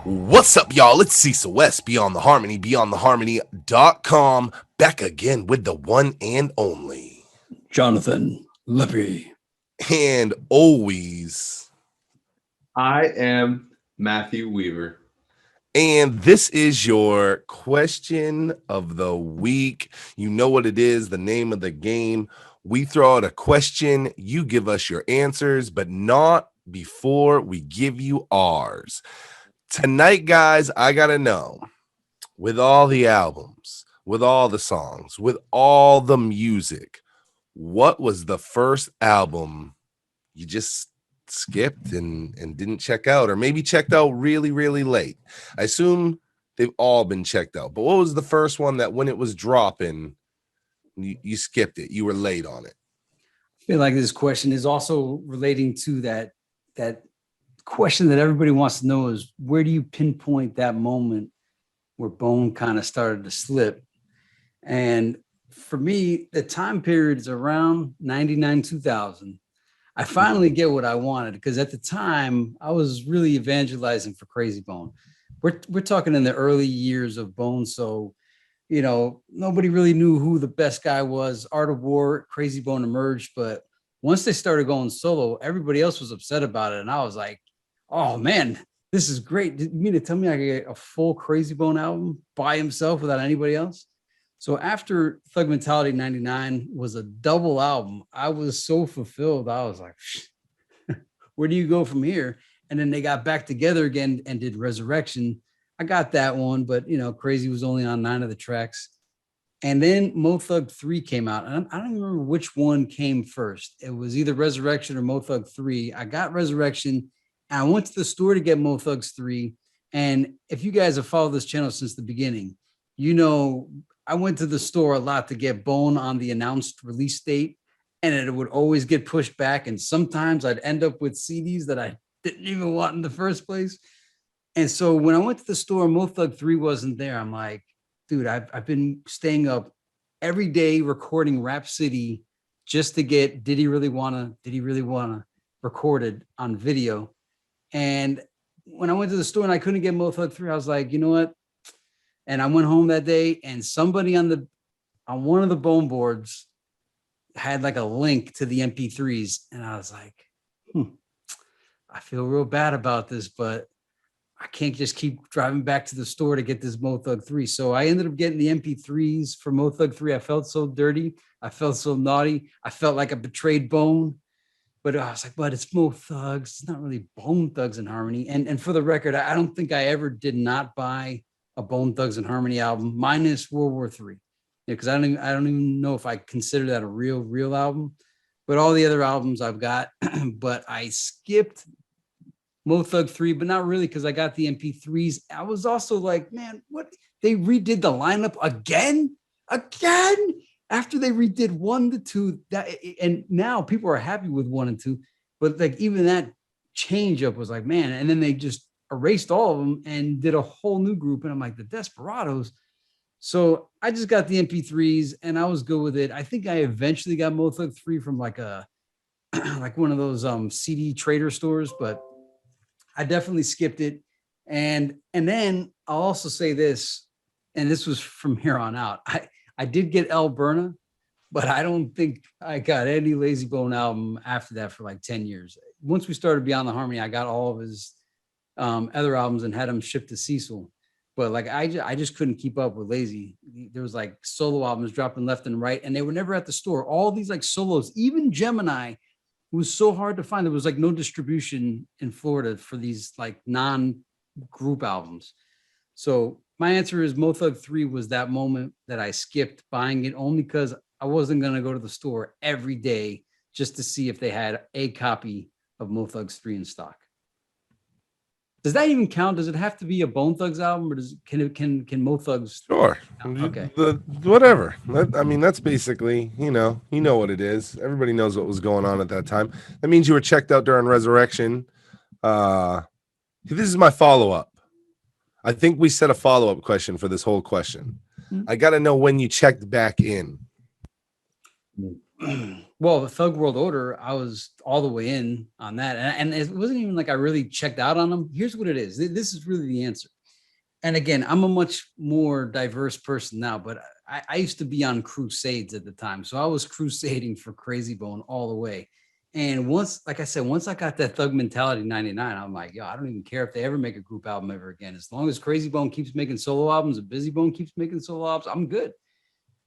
What's up, y'all? It's Cecil West, Beyond the Harmony, beyondtheharmony.com, back again with the one and only. Jonathan Lippy. And always. I am Matthew Weaver. And this is your question of the week. You know what it is, the name of the game. We throw out a question, you give us your answers, but not before we give you ours. Tonight, guys, I gotta know, with all the albums, with all the songs, with all the music, what was the first album you just skipped and didn't check out, or maybe checked out really, really late? I assume they've all been checked out, but what was the first one that when it was dropping, you skipped it, you were late on it? I feel like this question is also relating to that question that everybody wants to know is, where do you pinpoint that moment where Bone kind of started to slip? And for me, the time period is around 99, 2000. I finally get what I wanted, because at the time I was really evangelizing for Crazy Bone. We're talking in the early years of Bone. So, you know, nobody really knew who the best guy was. Art of War, Crazy Bone emerged, but once they started going solo, everybody else was upset about it. And I was like, oh man, this is great. You mean to tell me I could get a full Crazy Bone album by himself without anybody else? So after Thug Mentality 99 was a double album, I was so fulfilled. I was like, where do you go from here? And then they got back together again and did Resurrection. I got that one, but you know, Crazy was only on 9 of the tracks. And then Mo Thug 3 came out. And I don't remember which one came first. It was either Resurrection or Mo Thug 3. I got Resurrection. And I went to the store to get Mo Thugs 3. And if you guys have followed this channel since the beginning, you know, I went to the store a lot to get Bone on the announced release date, and it would always get pushed back. And sometimes I'd end up with CDs that I didn't even want in the first place. And so when I went to the store, Mo Thug 3 wasn't there. I'm like, dude, I've been staying up every day recording Rap City just to get Did He Really Wanna recorded on video. And when I went to the store and I couldn't get Mo Thug 3, I was like, you know what? And I went home that day, and somebody on one of the Bone boards had like a link to the MP3s. And I was like, I feel real bad about this, but I can't just keep driving back to the store to get this Mo Thug 3. So I ended up getting the MP3s for Mo Thug 3. I felt so dirty. I felt so naughty. I felt like a betrayed Bone. But I was like, but it's Mo Thugs. It's not really Bone Thugs and Harmony. And for the record, I don't think I ever did not buy a Bone Thugs and Harmony album, minus World War III. Because I don't even know if I consider that a real album. But all the other albums I've got. But I skipped Mo Thug 3, but not really, because I got the MP3s. I was also like, man, what? They redid the lineup again? After they redid 1 to 2, and now people are happy with 1 and 2, but like even that change up was like, man. And then they just erased all of them and did a whole new group. And I'm like, the Desperados. So I just got the MP3s and I was good with it. I think I eventually got Mo Thug 3 from like like one of those CD trader stores, but I definitely skipped it. And then I'll also say this, and this was from here on out. I did get El Burna, but I don't think I got any Lazy Bone album after that for like 10 years. Once we started Beyond the Harmony, I got all of his other albums and had them shipped to Cecil. But like I just couldn't keep up with Lazy. There was like solo albums dropping left and right, and they were never at the store. All these like solos, even Gemini, was so hard to find. There was like no distribution in Florida for these like non-group albums. So my answer is Mo Thug 3 was that moment that I skipped buying it, only because I wasn't going to go to the store every day just to see if they had a copy of Mo Thugs 3 in stock. Does that even count? Does it have to be a Bone Thugs album, or can Mo Thugs? Sure. Okay. Whatever. I mean, that's basically, you know what it is. Everybody knows what was going on at that time. That means you were checked out during Resurrection. This is my follow-up. I think we set a follow-up question for this whole question. I got to know when you checked back in. Well, the Thug World Order, I was all the way in on that. And it wasn't even like I really checked out on them. Here's what it is. This is really the answer. And again, I'm a much more diverse person now, but I used to be on crusades at the time. So I was crusading for Crazy Bone all the way. And once, like I said, once I got that Thug Mentality 99, I'm like, yo, I don't even care if they ever make a group album ever again. As long as Crazy Bone keeps making solo albums and Busy Bone keeps making solo albums, I'm good.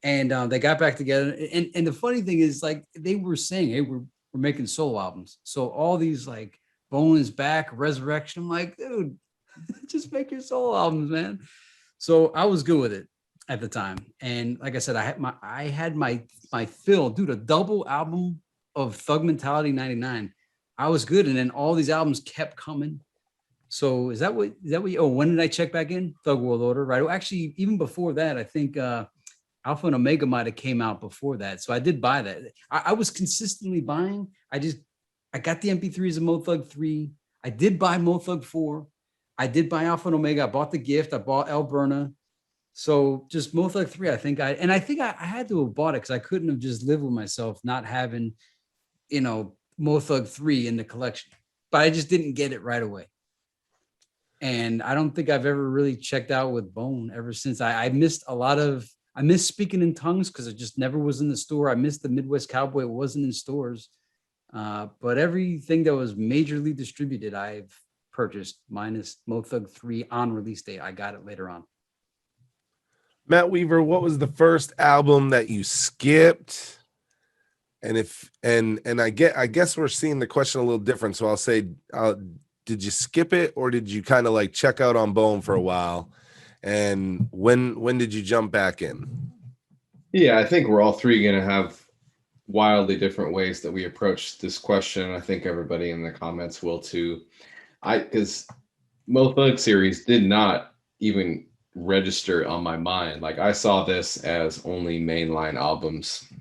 And they got back together. And the funny thing is, like, they were saying, hey, we're making solo albums. So all these like Bone is back, Resurrection. I'm like, dude, just make your solo albums, man. So I was good with it at the time. And like I said, I had my fill, dude, a double album of Thug Mentality 99. I was good. And then all these albums kept coming. So is that what oh, when did I check back in? Thug World Order, right? Well, actually, even before that, I think Alpha and Omega might have came out before that. So I did buy that. I was consistently buying. I got the MP3s of Mo Thug 3. I did buy Mo Thug 4. I did buy Alpha and Omega. I bought the gift. I bought El Burna. So just Mo Thug 3, I think I had to have bought it because I couldn't have just lived with myself not having, Mo Thug 3 in the collection. But I just didn't get it right away. And I don't think I've ever really checked out with Bone ever since. I missed Speaking in Tongues because it just never was in the store. I missed the Midwest Cowboy. It wasn't in stores. But everything that was majorly distributed, I've purchased, minus Mo Thug 3 on release date. I got it later on. Matt Weaver, what was the first album that you skipped? And I guess we're seeing the question a little different. So I'll say, did you skip it, or did you kind of like check out on Bone for a while? And when did you jump back in? Yeah, I think we're all three going to have wildly different ways that we approach this question. I think everybody in the comments will too. Because Mo Thug series did not even register on my mind. Like, I saw this as only mainline albums.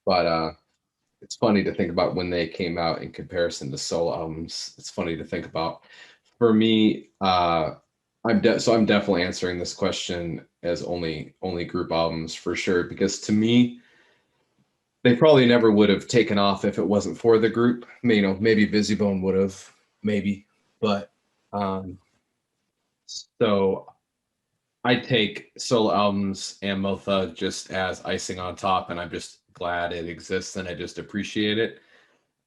But it's funny to think about when they came out in comparison to solo albums. It's funny to think about. For me, I'm definitely answering this question as only group albums for sure, because to me, they probably never would have taken off if it wasn't for the group. Maybe Busy Bone would have, maybe, but so I take solo albums and Mo Thug just as icing on top, and I'm just glad it exists and I just appreciate it.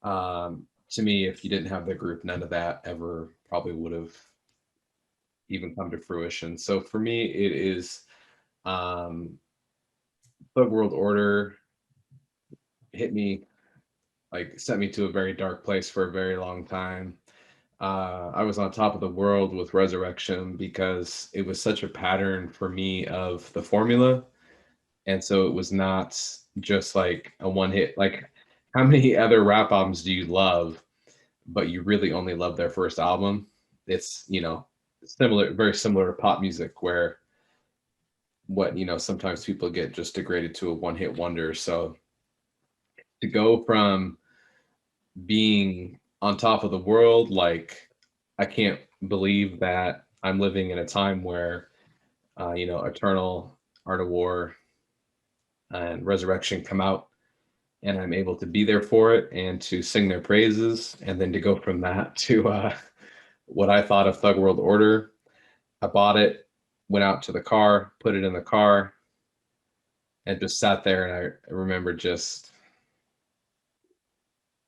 To me, if you didn't have the group, none of that ever probably would have even come to fruition. So for me, it is Thug World Order hit me, like, sent me to a very dark place for a very long time. I was on top of the world with Resurrection because it was such a pattern for me of the formula. And so it was not just like a one hit. Like, how many other rap albums do you love, but you really only love their first album? It's, very similar to pop music, where sometimes people get just degraded to a one hit wonder. So to go from being on top of the world, like, I can't believe that I'm living in a time where, Eternal, Art of War, and Resurrection come out, and I'm able to be there for it and to sing their praises, and then to go from that to what I thought of Thug World Order. I bought it, went out to the car, put it in the car, and just sat there. And I remember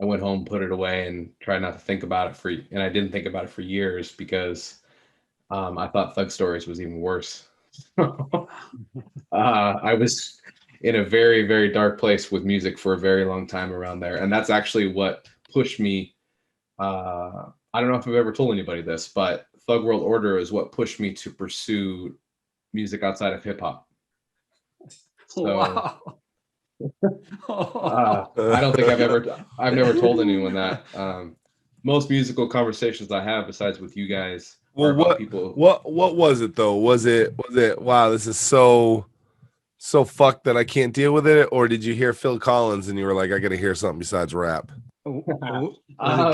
I went home, put it away, and tried not to think about it and I didn't think about it for years because I thought Thug Stories was even worse. I was in a very, very dark place with music for a very long time around there. And that's actually what pushed me. I don't know if I've ever told anybody this, but Thug World Order is what pushed me to pursue music outside of hip hop. So, wow. I don't think I've never told anyone that. Most musical conversations I have, besides with you guys, are about people. What was it though? Was it wow, this is so fucked that I can't deal with it? Or did you hear Phil Collins and you were like, I gotta hear something besides rap?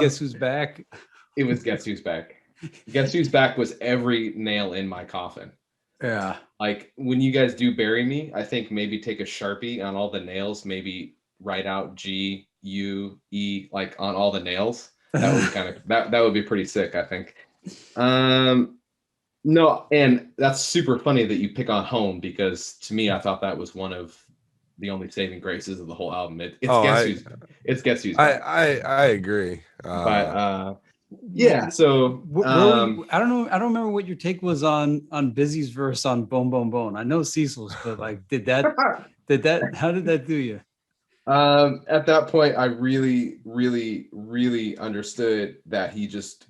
Guess Who's Back? It was Guess Who's Back. Guess Who's Back was every nail in my coffin. Yeah. Like, when you guys do bury me, I think maybe take a Sharpie on all the nails, maybe write out G-U-E like on all the nails. That would be kind of that would be pretty sick, I think. No, and that's super funny that you pick on Home, because to me, I thought that was one of the only saving graces of the whole album. It's Oh, Guess Who's Back. I agree. But yeah, so I don't know. I don't remember what your take was on Busy's verse on Bone Bone Bone. I know Cecil's, but like, how did that do you? at that point, I really, really, really understood that he just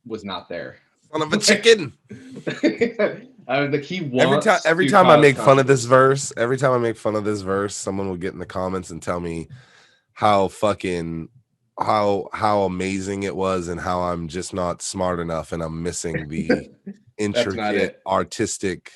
was not there. Son of a chicken. I was like, he wants every to time I cause make fun of this controversy. verse, someone will get in the comments and tell me how fucking how amazing it was and how I'm just not smart enough and I'm missing the intricate artistic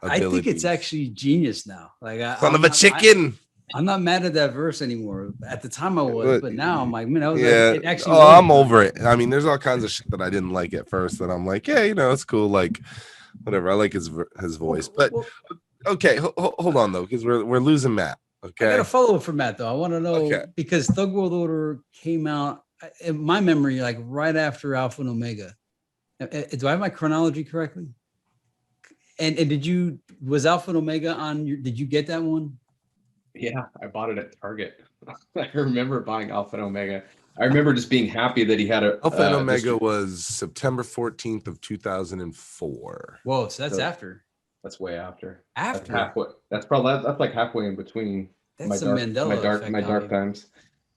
ability. I think it's actually genius now. Like, Son of a chicken. I'm not mad at that verse anymore. At the time I was, but now I'm like, man, I was yeah. like, it actually. Oh, I'm over it. I mean, there's all kinds of shit that I didn't like at first that I'm like, yeah, it's cool. Like, whatever. I like his voice, but okay, hold on though, because we're losing Matt. Okay, I got a follow up for Matt though. I want to know because Thug World Order came out in my memory like right after Alpha and Omega. Do I have my chronology correctly? And was Alpha and Omega on your? Did you get that one? Yeah, I bought it at Target. I remember buying Alpha and Omega. I remember just being happy that he had a Alpha and Omega was September 14th of 2004. Whoa, so that's after. That's way after. After that's halfway. That's like halfway in between my dark times.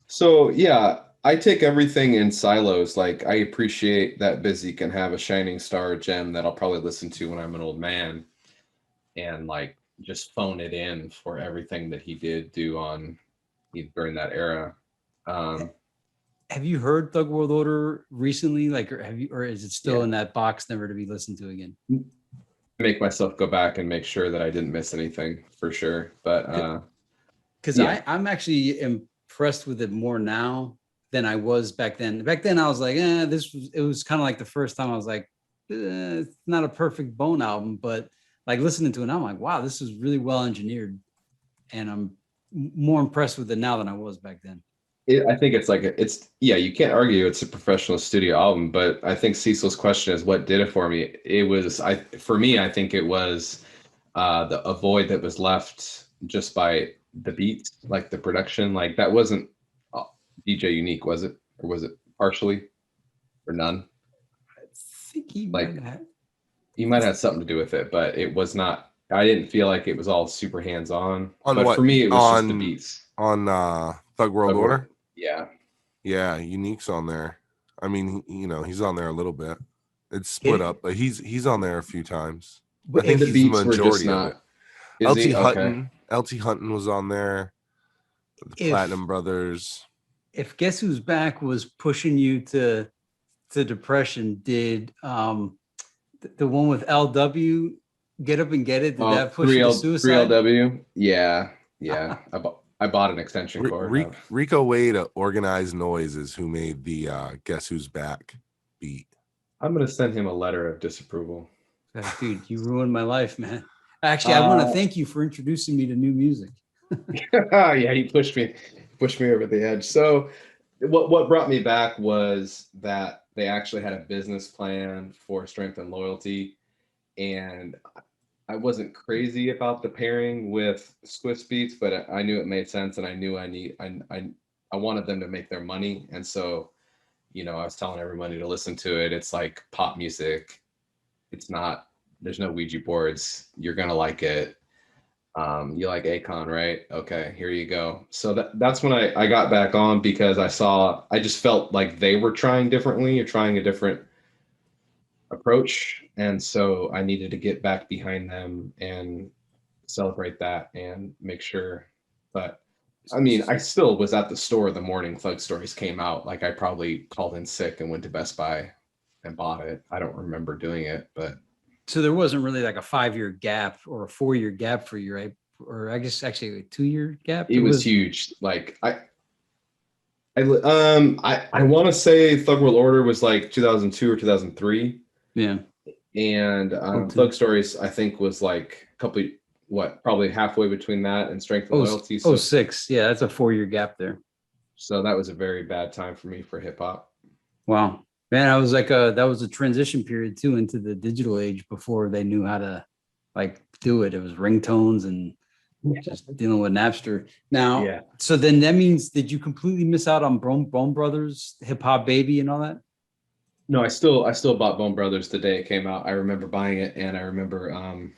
So yeah, I take everything in silos. Like, I appreciate that Busy can have a shining star gem that I'll probably listen to when I'm an old man, and like just phone it in for everything that he did do during that era. Have you heard Thug World Order recently? Like, or is it still in that box, never to be listened to again? Make myself go back and make sure that I didn't miss anything for sure. But because I'm actually impressed with it more now than I was back then. Back then I was like, it was kind of like the first time I was like, it's not a perfect Bone album, but like listening to it now, I'm like, wow, this is really well engineered. And I'm more impressed with it now than I was back then. I think you can't argue it's a professional studio album, but I think Cecil's question is what did it for me. For me, I think it was a void that was left just by the beats, like the production. Like, that wasn't DJ unique, was it? Or was it partially or none? I think he might have had something to do with it, but it was not. I didn't feel like it was all super hands-on. On but what? For me, it was just the beats. On Thug World Order? Yeah. Yeah, Unique's on there. I mean, he's on there a little bit. It's split up, but he's on there a few times. I think the beats were just not. LT Hutton was on there. The Platinum Brothers. If Guess Who's Back was pushing you to depression, did the one with LW, Get Up and Get It, did that push you to suicide? 3LW? Yeah. I bought an extension cord. Rico Wade, Organized Noise, is who made the Guess Who's Back beat. I'm going to send him a letter of disapproval. Dude, you ruined my life, man. Actually, I want to thank you for introducing me to new music. Yeah, he pushed me over the edge. So what brought me back was that they actually had a business plan for Strength and Loyalty, and I wasn't crazy about the pairing with Swiss Beats, but I knew it made sense, and I knew I wanted them to make their money. And so, I was telling everybody to listen to it. It's like pop music. There's no Ouija boards. You're going to like it. You like Akon, right? Okay, here you go. So that's when I got back on, because I just felt like they were trying differently, or trying a different approach. And so I needed to get back behind them and celebrate that and make sure. But I mean, I still was at the store the morning Thug Stories came out. Like, I probably called in sick and went to Best Buy and bought it. I don't remember doing it, but. So there wasn't really like a 5-year gap or a 4-year gap for you, right? Or I guess actually a 2-year gap. It was huge. Like, I want to say Thug World Order was like 2002 or 2003. Yeah. And Thug Stories, I think, was like what, probably halfway between that and Strength and Oh, Loyalty. So 06. Yeah, that's a 4-year gap there. so that was a very bad time for me for hip hop. Wow. Man, I was like that was a transition period too into the digital age before they knew how to like do it. It was ringtones and just dealing with Napster. Now, Yeah. so then that means did you completely miss out on Bone Brothers, Hip Hop Baby, and all that? No, I still bought Bone Brothers the day it came out. I remember buying it, and I remember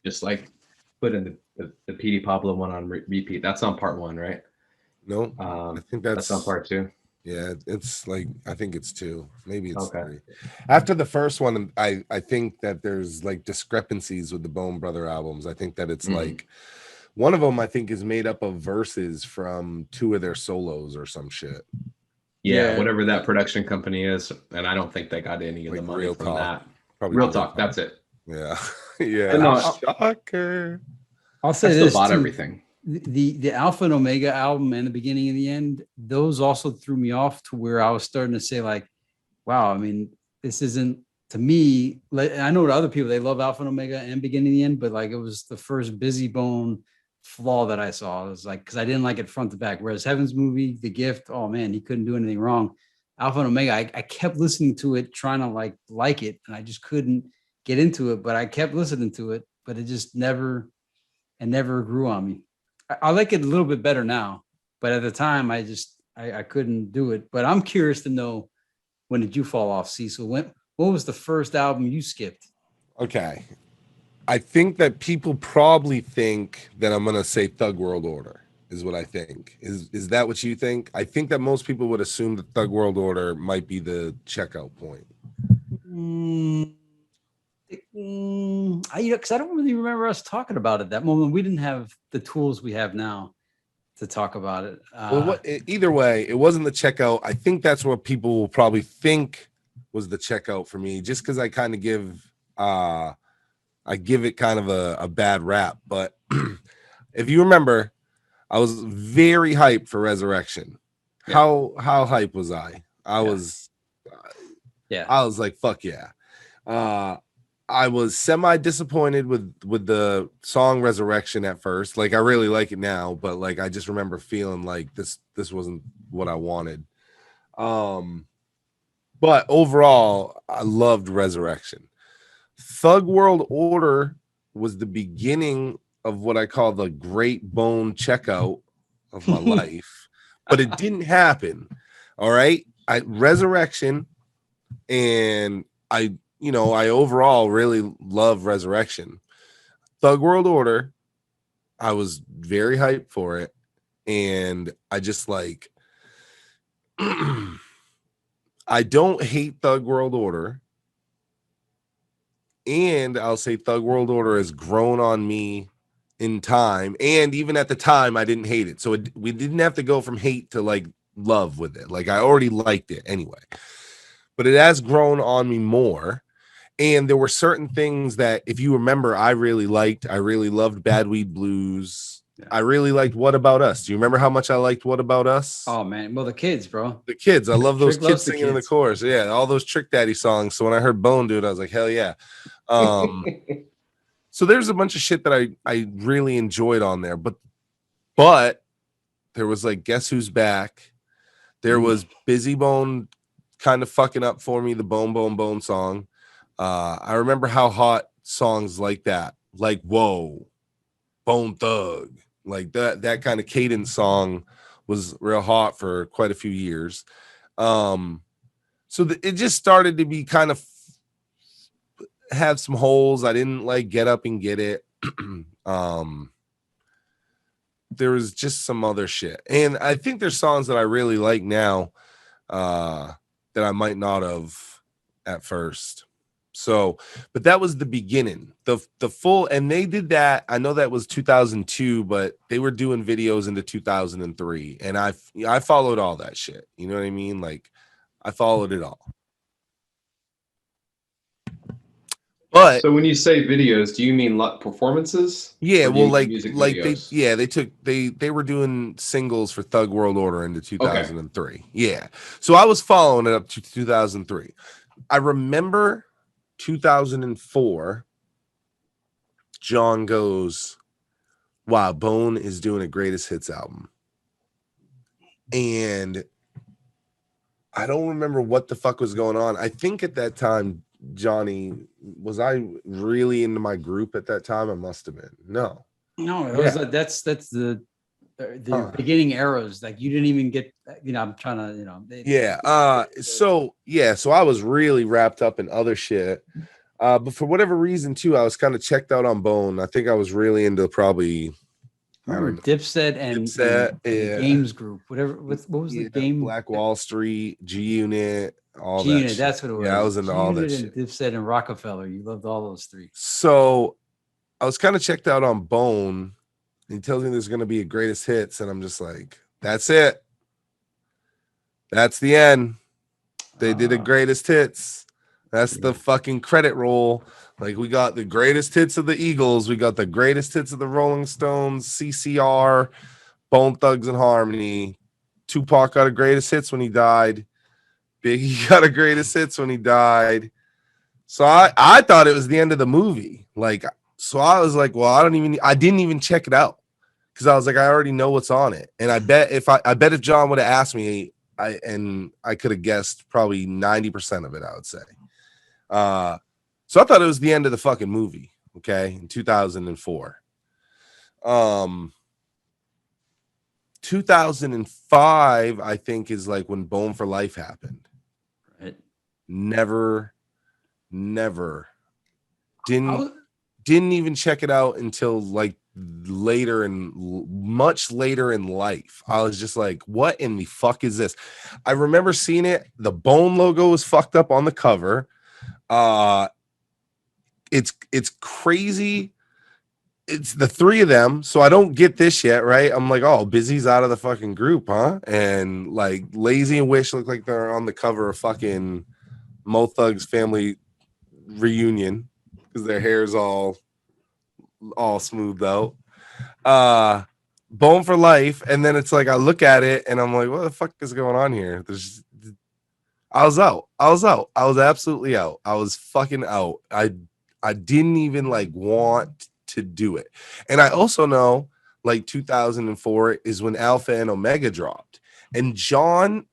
just like putting the PD Pablo one on repeat. That's on part 1, right? No, I think That's on part 2. Yeah, it's like I think it's 2, maybe it's Okay. 3. After the first one, I think that there's like discrepancies with the Bone Brother albums. I think that it's like one of them I think is made up of verses from 2 of their solos or some shit. Yeah, whatever that production company is, and I don't think they got any of Like the money Real from Talk. that. Probably Real Talk, that's it. Yeah. Yeah. But no, Shocker. I'll I say still this bought too. everything. The Alpha and Omega album and the beginning and the end, those also threw me off to where I was starting to say like, wow, I mean, this isn't to me. I know to other people they love Alpha and Omega and beginning and the end, but like it was the first Busy Bone flaw that I saw. It was like because I didn't like it front to back. Whereas Heaven's Movie, The Gift, oh man, he couldn't do anything wrong. Alpha and Omega, I kept listening to it, trying to like it, and I just couldn't get into it. But I kept listening to it, but it just never grew on me. I like it a little bit better now, but at the time I couldn't do it. But I'm curious to know, when did you fall off, Cecil? What was the first album you skipped? Okay. I think that people probably think that I'm gonna say Thug World Order is what I think. Is that what you think? I think that most people would assume that Thug World Order might be the checkout point. Because I don't really remember us talking about it that moment. We didn't have the tools we have now to talk about it. Well, either way, it wasn't the checkout. I think that's what people will probably think was the checkout for me, just because I kind of give it kind of a bad rap. But if you remember, I was very hyped for Resurrection. Yeah. How hype was I? I was like, fuck yeah. I was semi disappointed with the song Resurrection at first. Like I really like it now, but like I just remember feeling like this wasn't what I wanted. But overall, I loved Resurrection. Thug World Order was the beginning of what I call the great bone checkout of my life, but it didn't happen. All right. Resurrection, and I overall really love Resurrection. Thug World Order, I was very hyped for it. And I just like, I don't hate Thug World Order. And I'll say Thug World Order has grown on me in time. And even at the time, I didn't hate it. So we didn't have to go from hate to like love with it. Like I already liked it anyway. But it has grown on me more. And there were certain things that, if you remember, I really liked. I really loved Bad Weed Blues. Yeah. I really liked What About Us. Do you remember how much I liked What About Us? Oh, man. Well, the kids, bro. The kids. I love those kids singing in the chorus. Yeah, all those Trick Daddy songs. So when I heard Bone Dude, I was like, hell yeah. So there's a bunch of shit that I really enjoyed on there. But there was like Guess Who's Back. There was Busy Bone kind of fucking up for me, the Bone Bone Bone song. I remember how hot songs like that, like Whoa, Bone Thug, like that kind of cadence song was real hot for quite a few years. So it just started to be kind of have some holes. I didn't like Get Up and Get It. There was just some other shit. And I think there's songs that I really like now that I might not have at first. So, but that was the beginning, the full, and they did that. I know that was 2002, but they were doing videos into 2003, and I followed all that shit. You know what I mean? Like, I followed it all. But so when you say videos, do you mean performances? Yeah, well, like videos? they were doing singles for Thug World Order into 2003. Okay. Yeah, so I was following it up to 2003. I remember 2004 John goes, wow, Bone is doing a greatest hits album. And I don't remember what the fuck was going on. I think at that time, Johnny, was I really into my group at that time? I must have been. No. No, it was that's the beginning eras. Like you didn't even get, I'm trying to, So I was really wrapped up in other shit. But for whatever reason too, I was kind of checked out on Bone. I think I was really into probably remember Dipset and the Games Group, whatever. What was the game? Black Wall Street, G Unit, all G-Unit, that. that's what it was. Yeah, I was into all that shit. Dipset and Rockefeller. You loved all those three. So I was kind of checked out on Bone. He tells me there's going to be a greatest hits, and I'm just like, that's it. That's the end. They did a greatest hits. That's the fucking credit roll. Like, we got the greatest hits of the Eagles. We got the greatest hits of the Rolling Stones, CCR, Bone Thugs and Harmony. Tupac got a greatest hits when he died. Biggie got a greatest hits when he died. So I thought it was the end of the movie. Like, so I was like, well, I didn't even check it out because I was like, I already know what's on it. And I bet if John would have asked me, I could have guessed probably 90% of it, I would say. So I thought it was the end of the fucking movie. Okay. In 2004. 2005, I think, is like when Bone for Life happened. Right. Never didn't even check it out until like much later in life. I was just like, what in the fuck is this? I remember seeing it. The Bone logo was fucked up on the cover. It's crazy. It's the three of them, so I don't get this yet, right? I'm like, oh, Busy's out of the fucking group, huh? And like Lazy and Wish look like they're on the cover of fucking Mo Thug's Family Reunion because their hair's all smoothed out. Bone for Life, and then it's like I look at it and I'm like, what the fuck is going on here? I was out. I was absolutely out. I was fucking out. I didn't even like want to do it. And I also know like 2004 is when Alpha and Omega dropped. And John,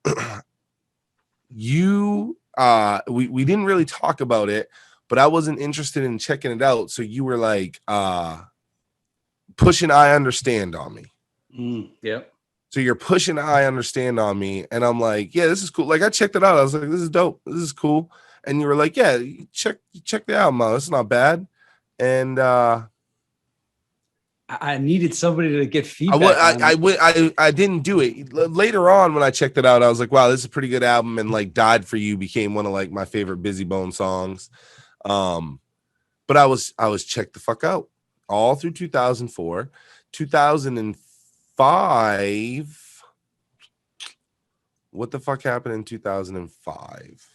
we didn't really talk about it, but I wasn't interested in checking it out. So you were like pushing I Understand on me. Yep. So you're pushing I Understand on me. And I'm like, yeah, this is cool. Like I checked it out. I was like, this is dope. This is cool. And you were like, yeah, check the album out. It's not bad. And I needed somebody to get feedback. I didn't do it. Later on when I checked it out, I was like, wow, this is a pretty good album. And like Died For You became one of like my favorite Busy Bone songs. But I was checked the fuck out all through 2004, 2005. What the fuck happened in 2005?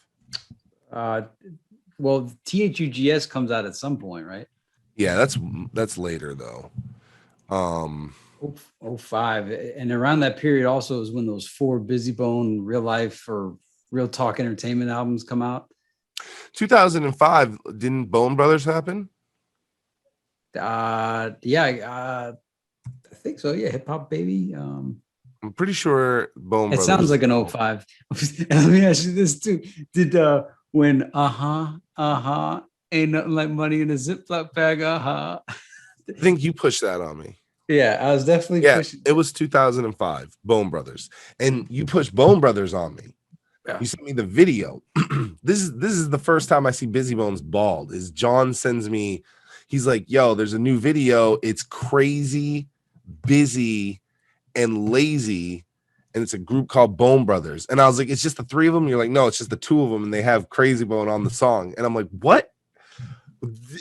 Well, THUGS comes out at some point, right? Yeah, that's later though. 05, and around that period also is when those 4 Busy Bone Real Life or Real Talk Entertainment albums come out. 2005, didn't Bone Brothers happen? I think so. Yeah, Hip Hop Baby. I'm pretty sure Bone It Brothers. sounds like an 05. Let me ask you this too. Did when ain't nothing like money in a Ziploc bag, I think you pushed that on me. Yeah, I was definitely pushing. It was 2005, Bone Brothers. And you pushed Bone Brothers on me. Yeah. You sent me the video. This is the first time I see Busy Bones bald. Is John sends me, he's like, yo, there's a new video. It's crazy, busy, and lazy. And it's a group called Bone Brothers. And I was like, it's just the 3 of them. You're like, no, it's just the 2 of them. And they have Crazy Bone on the song. And I'm like, what?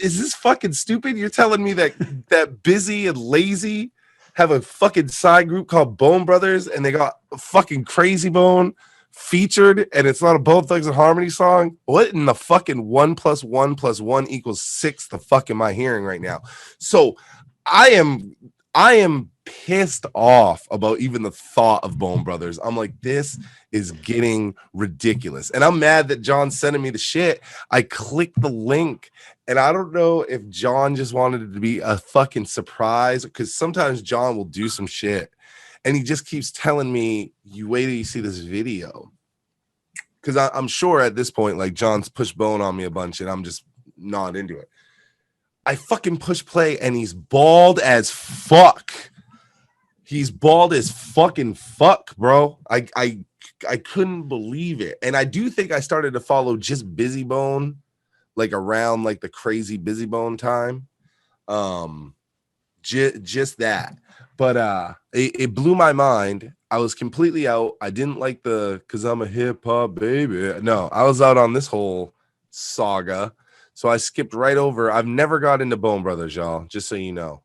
Is this fucking stupid? You're telling me that Busy and Lazy have a fucking side group called Bone Brothers and they got a fucking Crazy Bone featured and it's not a Bone Thugs and Harmony song? What in the fucking 1 + 1 + 1 = 6 the fuck am I hearing right now? So I am pissed off about even the thought of Bone Brothers. I'm like, this is getting ridiculous. And I'm mad that John's sending me the shit. I clicked the link, and I don't know if John just wanted it to be a fucking surprise, because sometimes John will do some shit and he just keeps telling me, you wait till you see this video. Because I'm sure at this point, like, John's pushed Bone on me a bunch and I'm just not into it. I fucking push play and he's bald as fuck. He's bald as fucking fuck, bro. I couldn't believe it. And I do think I started to follow just Busy Bone, like around like the crazy Busy Bone time. Just that. But it blew my mind. I was completely out. I didn't like because I'm a hip hop baby. No, I was out on this whole saga. So I skipped right over. I've never got into Bone Brothers, y'all, just so you know.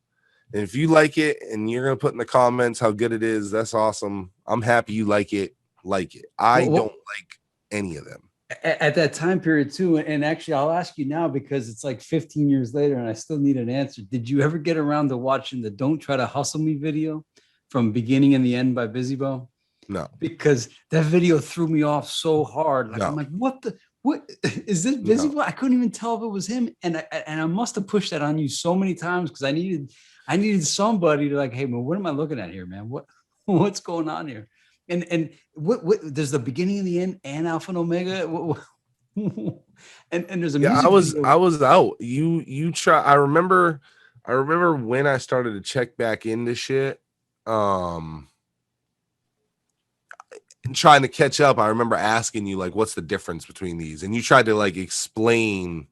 And if you like it and you're going to put in the comments how good it is, that's awesome. I'm happy you like it. I don't like any of them. At that time period too, and actually I'll ask you now because it's like 15 years later and I still need an answer. Did you ever get around to watching the Don't Try to Hustle Me video from Beginning and the End by Busy Bone? No. Because that video threw me off so hard. Like, No. I'm like, what is this Busy Bone? I couldn't even tell if it was him. And I must have pushed that on you so many times because I needed somebody to like, hey man, what am I looking at here, man? What's going on here? And what there's the beginning and the end and Alpha and Omega. And there's a music video. I was out. You try. I remember when I started to check back into shit. And trying to catch up. I remember asking you like, what's the difference between these? And you tried to like explain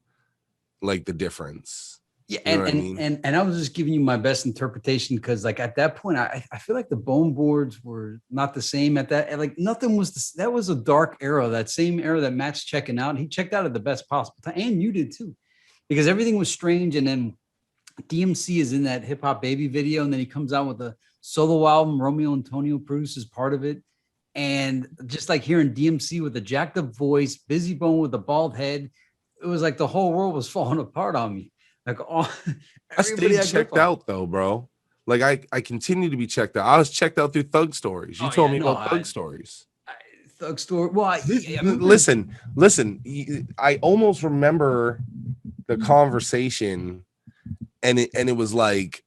like the difference. Yeah, you know what I mean? and I was just giving you my best interpretation because, like, at that point, I feel like the bone boards were not the same at that. Like, nothing was that was a dark era, that same era that Matt's checking out. He checked out at the best possible time, and you did too, because everything was strange. And then DMC is in that Hip Hop Baby video, and then he comes out with a solo album. Romeo Antonio produces part of it, and just like hearing DMC with a jacked up voice, Busy Bone with a bald head, it was like the whole world was falling apart on me. Like all, I stayed checked out though, bro. Like I continue to be checked out. I was checked out through Thug Stories. You told me about Thug Stories. Thug Story. Well, listen. I almost remember the conversation, and it was like,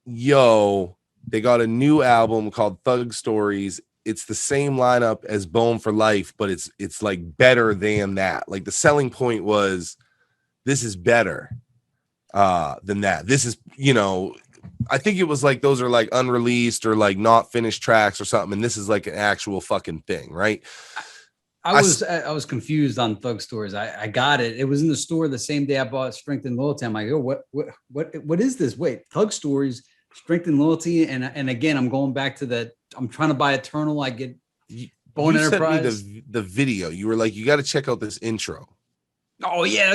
yo, they got a new album called Thug Stories. It's the same lineup as Bone for Life, but it's like better than that. Like the selling point was, this is better than that. This is, I think it was like those are like unreleased or like not finished tracks or something, and this is like an actual fucking thing, right? I was confused on Thug Stories. I got it. It was in the store the same day I bought Strength and Loyalty. I'm like, oh, what is this? Wait, Thug Stories, Strength and Loyalty, and again, I'm going back to that. I'm trying to buy Eternal. I get Bone Enterprise. Sent me the video. You were like, you got to check out this intro. Oh yeah,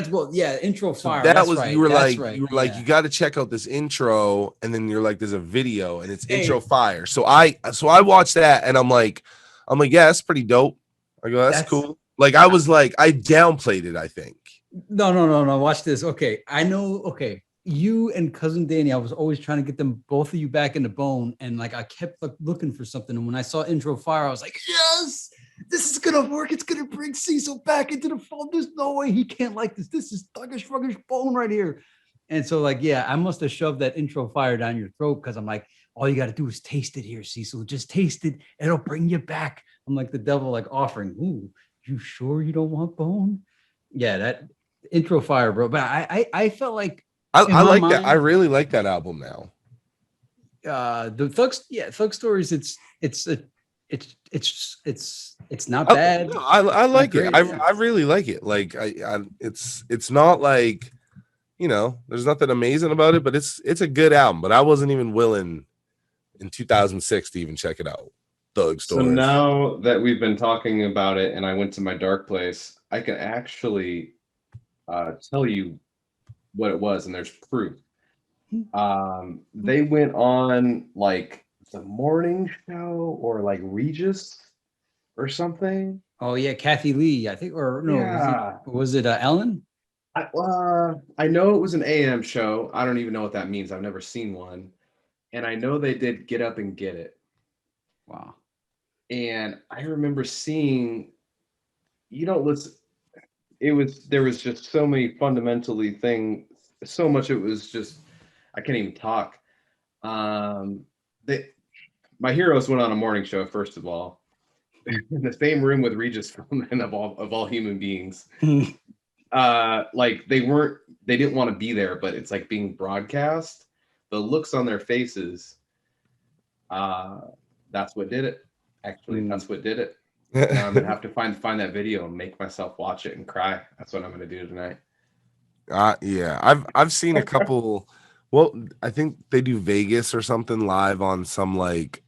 intro fire. So that's right. You were right. like, you got to check out this intro, and then you're like, there's a video, and it's intro fire. So I watched that, and I'm like, yeah, that's pretty dope. I go, that's cool. Like I was like, I downplayed it. I think. No. Watch this. Okay, I know. Okay, you and cousin Danny, I was always trying to get them both of you back into Bone, and like I kept looking for something. And when I saw intro fire, I was like, yes. This is gonna work. It's gonna bring Cecil back into the fold. There's no way he can't like this. This is thuggish Bone right here. And so, like, yeah, I must have shoved that intro fire down your throat because I'm like, all you got to do is taste it here, Cecil. Just taste it. It'll bring you back. I'm like the devil, like offering. Ooh, you sure you don't want Bone? Yeah, that intro fire, bro. But I felt like I like that. I really like that album now. The Thug Stories. It's not bad. No, I like it. I really like it. Like it's not like, there's nothing amazing about it, but it's a good album. But I wasn't even willing in 2006 to even check it out. Thug Stories. So now that we've been talking about it and I went to my dark place, I can actually tell you what it was, and there's proof. They went on like the morning show or like Regis or something. Oh yeah, Kathy Lee, I think, or no, yeah. was it Ellen? I know it was an AM show. I don't even know what that means. I've never seen one. and I know they did Get Up and Get It. Wow. And I remember seeing, listen, there was just so many fundamentally things, so much. It was just, I can't even talk. They, my heroes went on a morning show, first of all, in the same room with Regis Philbin of all human beings. Like they didn't want to be there, but it's like being broadcast. The looks on their faces, that's what did it. Actually, that's what did it. Now I'm gonna have to find that video and make myself watch it and cry. That's what I'm gonna do tonight. Yeah, I've seen a couple. Well, I think they do Vegas or something live on some like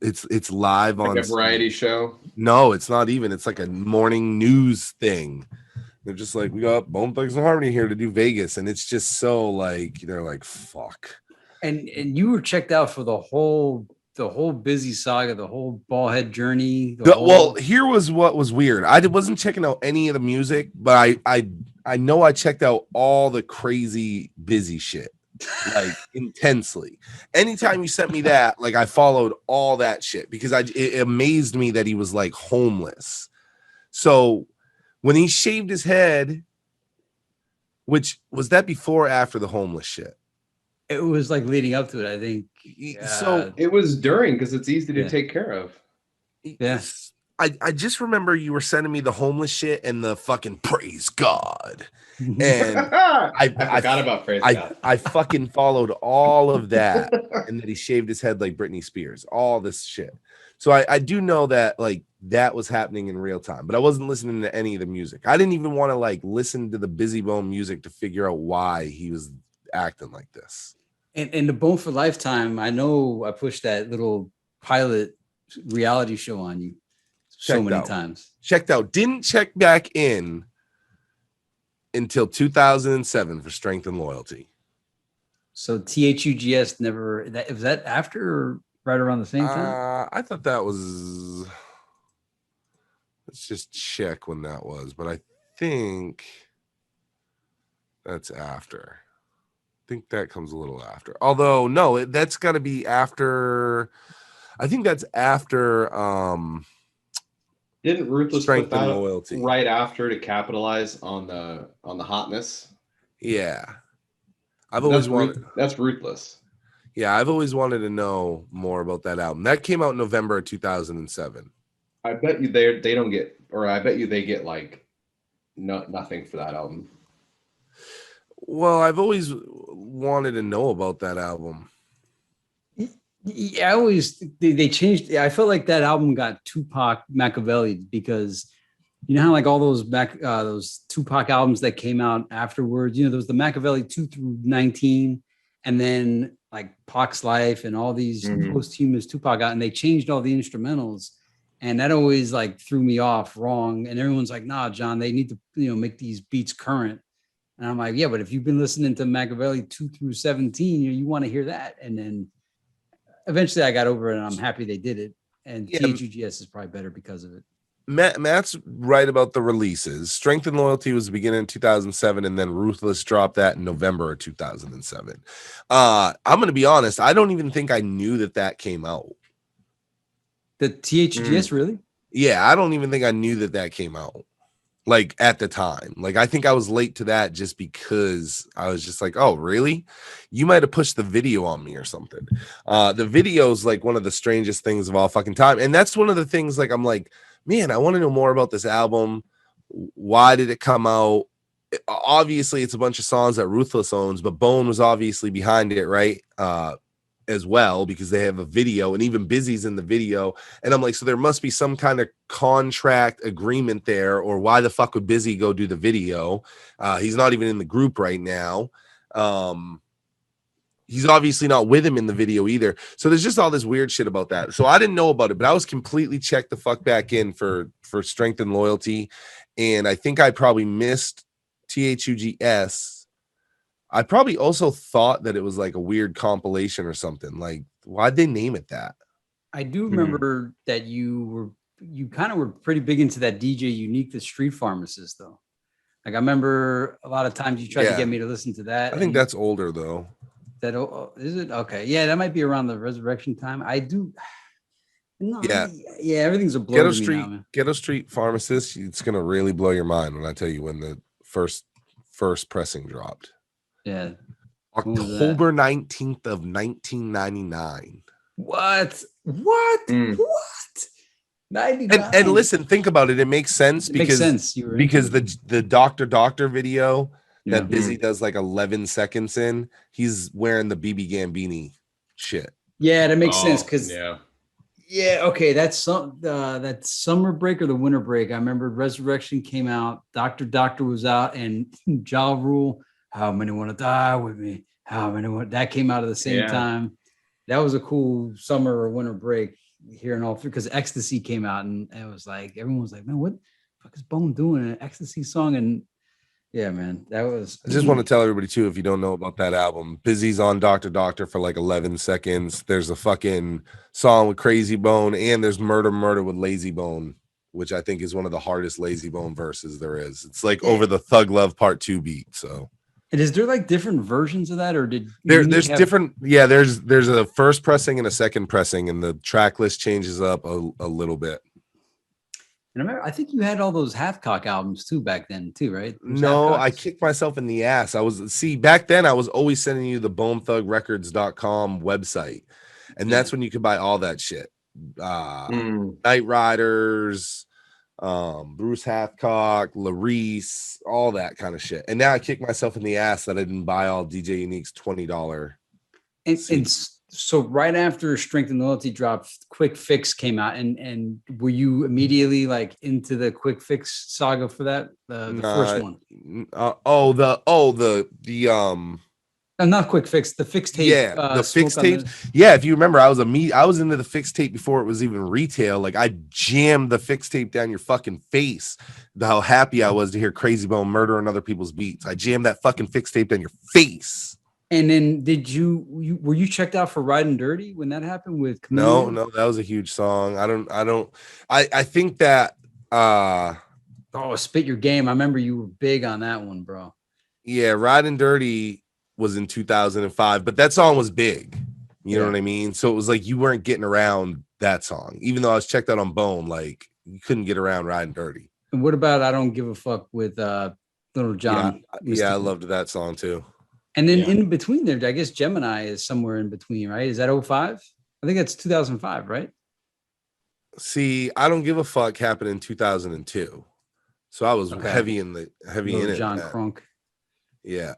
it's live Like on a variety show. No, it's not even. It's like a morning news thing. They're just like, we got Bone Thugs and Harmony here to do Vegas, and it's just so like they're like, fuck. And you were checked out for the whole busy saga, the whole Ballhead journey. Well, here was what was weird. I wasn't checking out any of the music, but I know I checked out all the crazy busy shit, like intensely. Anytime you sent me that, like I followed all that shit because it amazed me that he was like homeless. So when he shaved his head, which was that before or after the homeless shit? It was like leading up to it, I think. So it was during, because it's easy to take care of. Yes. I just remember you were sending me the homeless shit and the fucking praise God. And I forgot about praise God. I fucking followed all of that, and that he shaved his head like Britney Spears, all this shit. So I do know that like that was happening in real time, but I wasn't listening to any of the music. I didn't even want to like listen to the Busy Bone music to figure out why he was acting like this. And the Bone for Lifetime, I know I pushed that little pilot reality show on you so many times. Checked out. Didn't check back in until 2007 for Strength and Loyalty. So THUGS never, was that after or right around the same time? I thought that was, let's just check when that was, but I think that's after. I think that comes a little after. Although no, that's got to be after. I think that's after. Didn't Ruthless Strength put that and Loyalty right after to capitalize on the hotness? Yeah, I've always wanted. That's Ruthless. Yeah, I've always wanted to know more about that album. That came out in November of 2007. I bet you they don't get, or I bet you they get like nothing for that album. Well, I've always wanted to know about that album. Yeah, they changed. I felt like that album got Tupac Machiavelli because you know how like all those Tupac albums that came out afterwards, there was the Machiavelli 2 through 19, and then like Pac's Life and all these posthumous Tupac out, and they changed all the instrumentals, and that always like threw me off wrong. And everyone's like, "Nah, John, they need to make these beats current." And I'm like, "Yeah, but if you've been listening to Machiavelli 2 through 17, you want to hear that." And then eventually I got over it, and I'm happy they did it. And THUGS is probably better because of it. Matt's right about the releases. Strength and Loyalty was beginning in 2007, and then Ruthless dropped that in November of 2007. I'm going to be honest. I don't even think I knew that came out. The THUGS, really? Yeah, I don't even think I knew that came out. Like at the time, like I think I was late to that just because I was just like, oh, really? You might have pushed the video on me or something. The video is like one of the strangest things of all fucking time. And that's one of the things like, I'm like, man, I want to know more about this album. Why did it come out? Obviously, it's a bunch of songs that Ruthless owns, but Bone was obviously behind it, right? As well, because they have a video, and even Busy's in the video. And I'm like, so there must be some kind of contract agreement there, or why the fuck would Busy go do the video? He's not even in the group right now. He's obviously not with him in the video either. So there's just all this weird shit about that. So I didn't know about it, but I was completely checked the fuck back in for Strength and Loyalty. And I think I probably missed THUGS. I probably also thought that it was like a weird compilation or something. Like, why'd they name it that? I do remember that you kind of were pretty big into that DJ Unique, the Street Pharmacist, though. Like I remember a lot of times you tried to Yeah. get me to listen to that. I think that's older though. that. Is it okay? Yeah, that might be around the resurrection time. I do. No, Yeah. yeah, everything's a blur to me now, man. Ghetto Street Pharmacist. It's gonna really blow your mind when I tell you when the first pressing dropped. Yeah. October 19th of 1999. What? What? Mm. What? 99. And listen, think about it. It makes sense It because makes sense. because the Doctor video Yeah. that Busy does like 11 seconds in, he's wearing the BB Gambini shit. Yeah, that makes sense because yeah, okay, that's that summer break or the winter break. I remember Resurrection came out, Doctor was out, and Ja Rule, how many want to die with me? How many want that came out at the same time. That was a cool summer or winter break hearing all through because Ecstasy came out and it was like everyone was like, man, what the fuck is Bone doing an Ecstasy song? And yeah, man, that was. I just want to tell everybody too, if you don't know about that album, Busy's on Doctor for like 11 seconds. There's a fucking song with Crazy Bone, and there's Murder with Lazy Bone, which I think is one of the hardest Lazy Bone verses there is. It's like over the Thug Love Part 2 beat. So and is there like different versions of that, or did there's different? Yeah, there's a first pressing and a second pressing, and the track list changes up a little bit. And I remember, I think you had all those Halfcock albums too back then too, right? No, I kicked myself in the ass. Back then I was always sending you the bonethugrecords.com website. And that's when you could buy all that shit. Night Riders, Bruce Hathcock, Larice, all that kind of shit. And now I kick myself in the ass that I didn't buy all DJ Unique's $20. And so right after Strength and Loyalty dropped, Quick Fix came out, and were you immediately like into the Quick Fix saga for that? The first one. Not Quick Fix, the Fix Tape. Yeah, the Fix Tape. Yeah, if you remember, I was into the Fix Tape before it was even retail. Like I jammed the Fix Tape down your fucking face. How happy I was to hear Crazy Bone murdering other people's beats. I jammed that fucking Fix Tape down your face. And then were you checked out for Riding Dirty when that happened with Chameleon? No, that was a huge song. I think that Spit Your Game. I remember you were big on that one, bro. Yeah, Riding Dirty was in 2005, but that song was big. You know what I mean? So it was like you weren't getting around that song. Even though I was checked out on Bone, like you couldn't get around Riding Dirty. And what about I Don't Give a Fuck with Little John? Yeah, I loved that song too. And then in between there, I guess Gemini is somewhere in between, right? Is that 05? I think that's 2005, right? See, I Don't Give a Fuck happened in 2002. So I was heavy in it. John Crunk. Yeah.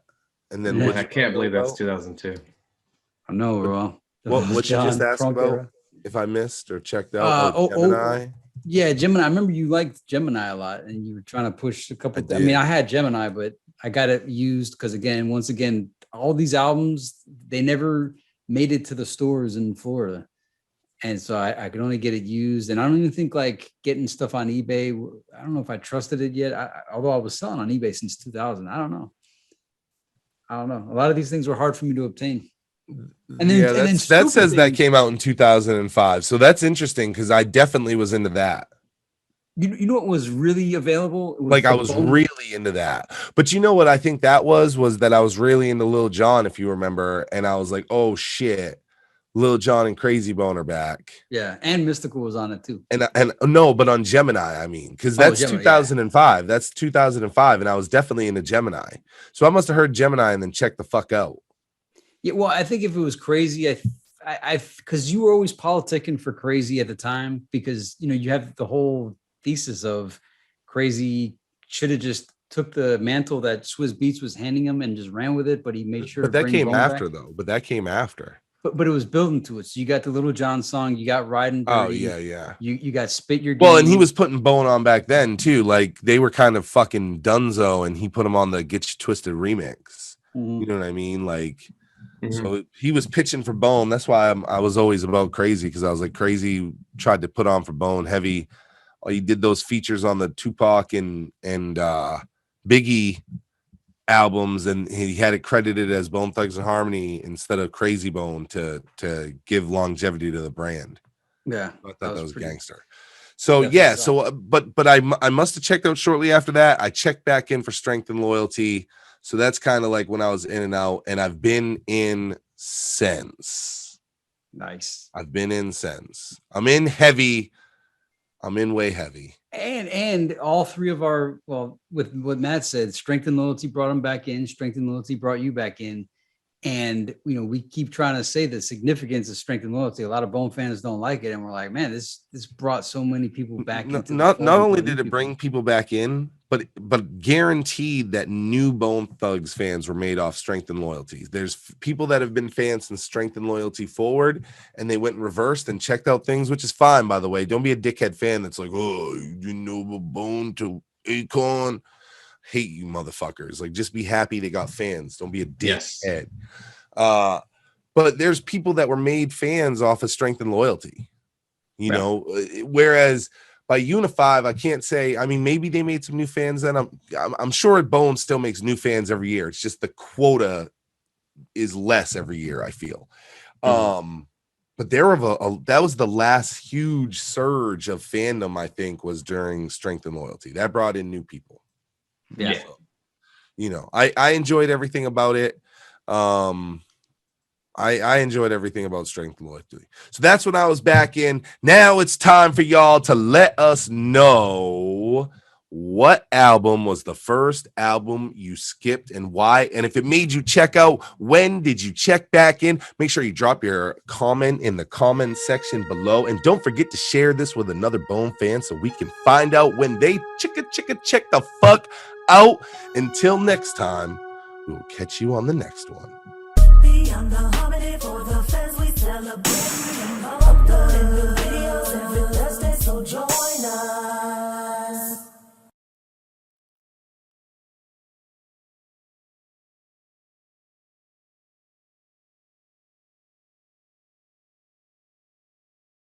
And then I can't believe that's 2002. I know, bro. What you just asked about? Era. If I missed or checked out Gemini? Yeah, Gemini. I remember you liked Gemini a lot and you were trying to push a couple. I mean, I had Gemini, but I got it used because once again, all these albums, they never made it to the stores in Florida. And so I could only get it used. And I don't even think like getting stuff on eBay. I don't know if I trusted it yet. Although I was selling on eBay since 2000. I don't know. A lot of these things were hard for me to obtain. And then, that says that came out in 2005. So that's interesting because I definitely was into that. You know what was really available? I was really into that. But you know what I think that was that I was really into Lil Jon, if you remember. And I was like, oh shit, Lil Jon and Crazy Bone are back. Yeah, and Mystical was on it too. And no, but on Gemini, I mean, because that's Gemini, 2005. Yeah. That's 2005, and I was definitely into Gemini. So I must have heard Gemini and then checked the fuck out. Yeah, well, I think if it was Crazy, I because you were always politicking for Crazy at the time because you have the whole thesis of Crazy should have just took the mantle that Swizz Beatz was handing him and just ran with it, but he made sure. But that came after, though. But that came after. But it was building to it. So you got the Little John song, you got Riding Dirty. Oh yeah. You got Spit Your Game. Well, and he was putting Bone on back then too. Like they were kind of fucking dunzo, and he put him on the Get You Twisted remix. Mm-hmm. You know what I mean? Like, so he was pitching for Bone. That's why I was always about Crazy because I was like Crazy tried to put on for Bone heavy. He did those features on the Tupac and Biggie albums, and he had it credited as Bone Thugs and Harmony instead of Crazy Bone to give longevity to the brand. Yeah, I thought that was gangster. So Definitely yeah, sucks. but I must have checked out shortly after that. I checked back in for strength and loyalty. So that's kind of like when I was in and out, and I've been in since. Nice. I've been in since. I'm in heavy. I'm in way heavy. And all three of our, well, with what Matt said, strength and loyalty brought him back in, strength and loyalty brought you back in. And we keep trying to say the significance of strength and loyalty. A lot of Bone fans don't like it, and we're like, man, this brought so many people back into Not the fold. only did it bring people back in, but guaranteed that new Bone Thugs fans were made off strength and loyalty. There's people that have been fans since strength and loyalty forward, and they went and reversed and checked out things, which is fine, by the way. Don't be a dickhead fan that's like, oh, you didn't know Bone to Acorn. Hate you motherfuckers. Like, just be happy they got fans. Don't be a dickhead. But there's people that were made fans off of strength and loyalty, whereas by Unifive, I can't say. I mean, maybe they made some new fans. Then I'm sure Bone still makes new fans every year. It's just the quota is less every year, I feel. But that was the last huge surge of fandom, I think, was during strength and loyalty. That brought in new people. Yeah. So, I enjoyed everything about it. I enjoyed everything about strength and loyalty. So that's when I was back in. Now it's time for y'all to let us know what album was the first album you skipped and why. And if it made you check out, when did you check back in? Make sure you drop your comment in the comment section below. And don't forget to share this with another Bone fan so we can find out when they check the fuck out. Until next time, we will catch you on the next one. Beyond the harmony for the fans we celebrate.